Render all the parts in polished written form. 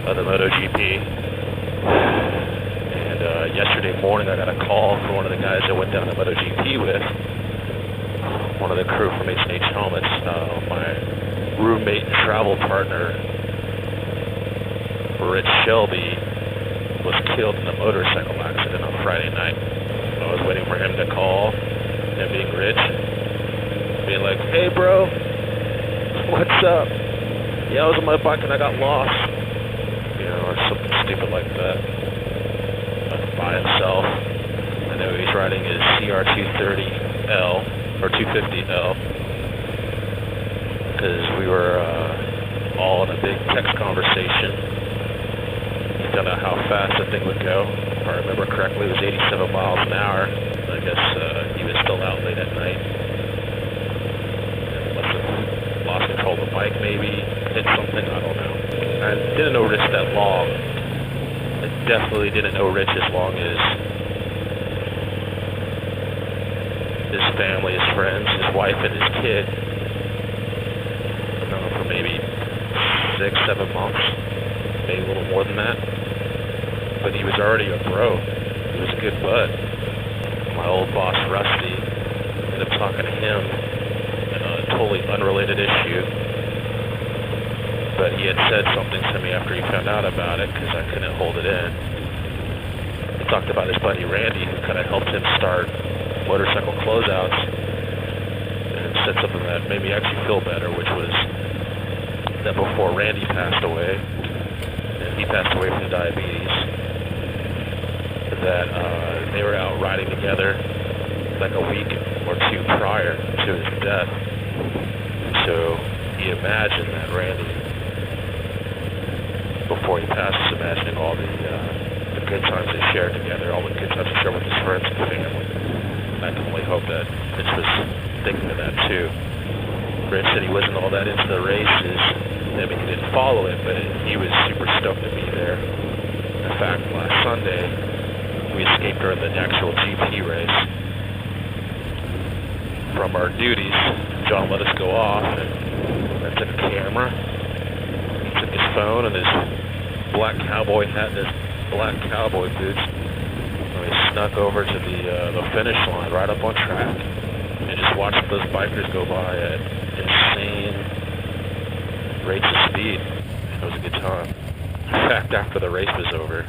of the MotoGP. And yesterday morning I got a call from one of the guys I went down to MotoGP with, one of the crew from H&H Helmets. My roommate and travel partner, Rich Shelby, was killed in a motorcycle accident on Friday night. I was waiting for him to call, him being Rich, being like, "Hey bro, what's up? Yeah, I was on my bike and I got lost." You know, or something stupid like that. By himself. I know he's riding his CR230L, or 250L, because we were all in a big text conversation. He found out how fast the thing would go. If I remember correctly, it was 87 miles an hour. I guess he was still out late at night. Must have lost control of the bike, maybe hit something, I don't know. I didn't know Rich that long. I definitely didn't know Rich as long as his family, his friends, his wife, and his kid. I've known him for maybe 6, 7 months, maybe a little more than that. But he was already a bro. He was a good bud. My old boss, Rusty, ended up talking to him in a totally unrelated issue. But he had said something to me after he found out about it, because I couldn't hold it in. He talked about his buddy Randy, who kind of helped him start motorcycle closeouts, and said something that made me actually feel better, which was that before Randy passed away, and he passed away from diabetes, that they were out riding together like a week or two prior to his death. So he imagined that Randy, before he passed, was imagining all the good times they shared together, all the good times they shared with his friends and family. I can only hope that Rich was thinking of that too. Rich said he wasn't all that into the races. I mean, he didn't follow it, but he was super stoked to be there. In fact, last Sunday, we escaped during the actual GP race from our duties. John let us go off, and I took a camera. He took his phone and his black cowboy hat and his black cowboy boots. We snuck over to the finish line right up on track and just watched those bikers go by at insane rates of speed. It was a good time. In fact, after the race was over,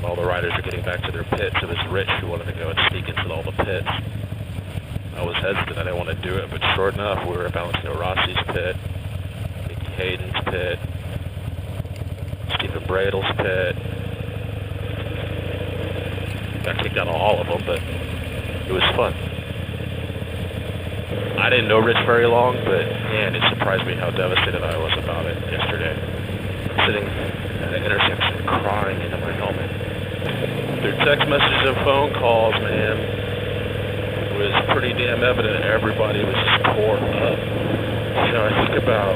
all the riders were getting back to their pits. It was Rich who wanted to go and sneak into all the pits. I was hesitant. I didn't want to do it, but sure enough, we were at Valentino Rossi's pit, Mickey Hayden's pit, Stephen Bradle's pit. Got kicked out of all of them, but it was fun. I didn't know Rich very long, but man, it surprised me how devastated I was about it yesterday. Sitting at an intersection crying into my helmet. Through text messages and phone calls, man, it was pretty damn evident everybody was just torn up. You know, I think about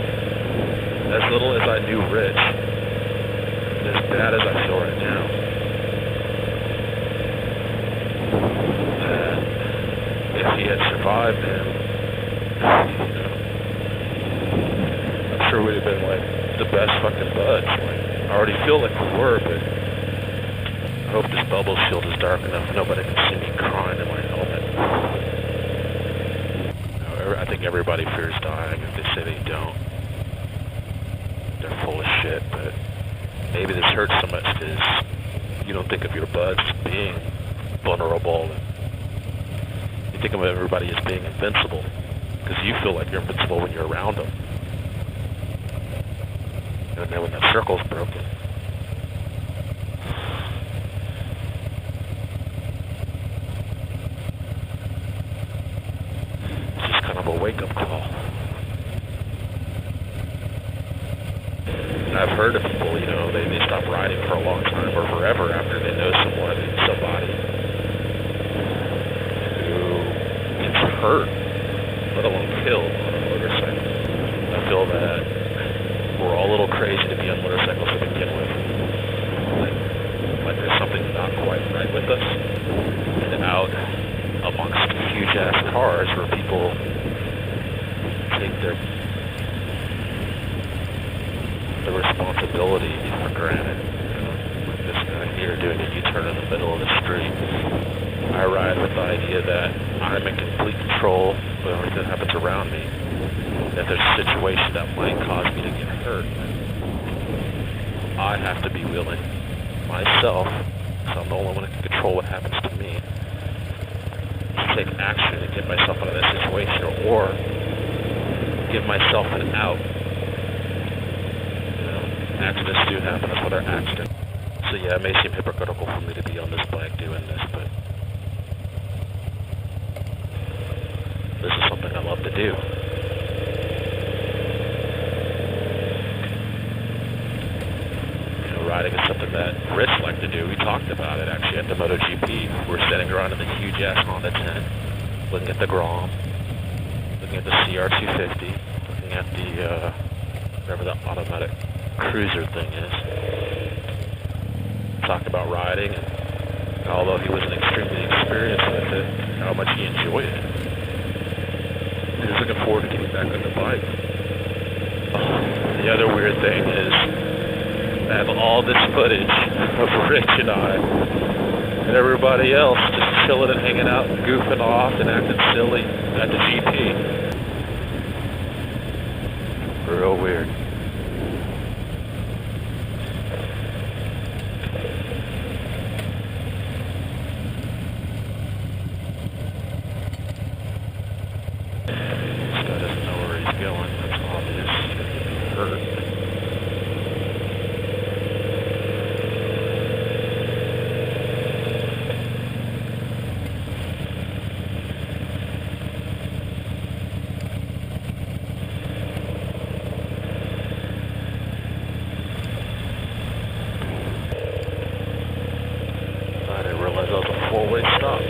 as little as I knew Rich, as bad as I feel right now. If he had survived, man, I'm sure we'd have been like the best fucking buds. Like, I already feel like we were, but I hope this bubble shield is dark enough nobody can see me crying in my helmet. I think everybody fears dying. If they say they don't, they're full of shit. But maybe this hurts so much because you don't think of your buds as being vulnerable. You think of everybody as being invincible because you feel like you're invincible when you're around them. And then when that circle's broken, it's just kind of a wake-up call. And I've heard of people, you know, they stop riding for a long time or forever after they know somebody hurt, let alone killed on a motorcycle. I feel that we're all a little crazy to be on motorcycles to begin with. Like there's something not quite right with us. And out amongst huge ass cars where people take the responsibility for granted. Like this guy here doing a U-turn in the middle of the street. I ride with the idea that I'm in complete control of everything that happens around me. If there's a situation that might cause me to get hurt, I have to be willing myself, so I'm the only one that can control what happens to me, to take action to get myself out of that situation or give myself an out. You know, accidents do happen. That's why they're accidents. So yeah, it may seem hypocritical for me to be on this bike doing this, but this is something I love to do. Riding is something that Rich liked to do. We talked about it actually at the MotoGP. We're sitting around in the huge ass Honda 10, looking at the Grom, looking at the CR250, looking at the whatever the automatic cruiser thing is. Talked about riding, and although he wasn't extremely experienced with it, how much he enjoyed it. He was looking forward to getting back on the bike. The other weird thing is, I have all this footage of Rich and I and everybody else just chilling and hanging out and goofing off and acting silly at the GP. Real weird. This guy doesn't know where he's going. That's obvious. He's going to get hurt. Four-way stop.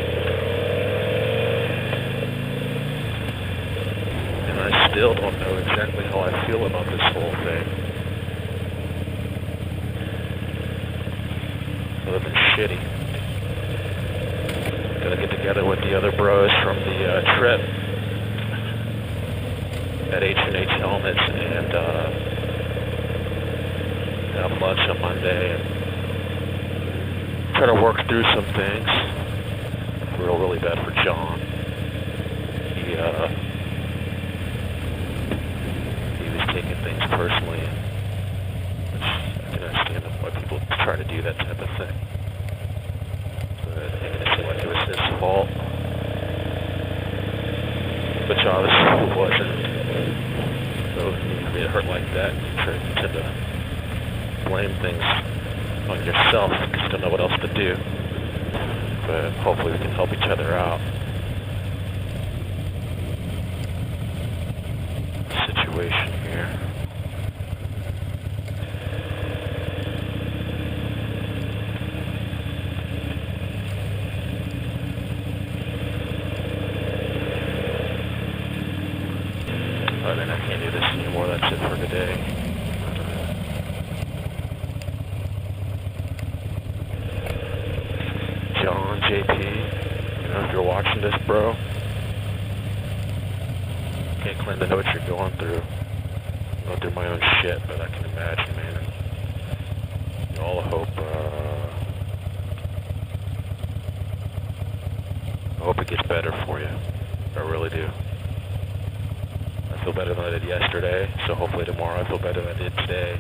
And I still don't know exactly how I feel about this whole thing. Other than shitty. Gotta get together with the other bros from the trip at H&H Helmets and have lunch on Monday and try to work through some things. Really bad for John. He was taking things personally, which I can understand why people try to do that type of thing. But making it seem like it was his fault, which obviously it wasn't. So when it hurt like that, you tend to blame things on yourself because you don't know what else to do. But hopefully we can help each other out. Situation here. I mean, I can't do this anymore. That's it for today. John, JP, you know, if you're watching this, bro, can't claim to know what you're going through. I'm going through my own shit, but I can imagine, man. And all I hope it gets better for you. I really do. I feel better than I did yesterday, so hopefully tomorrow I feel better than I did today.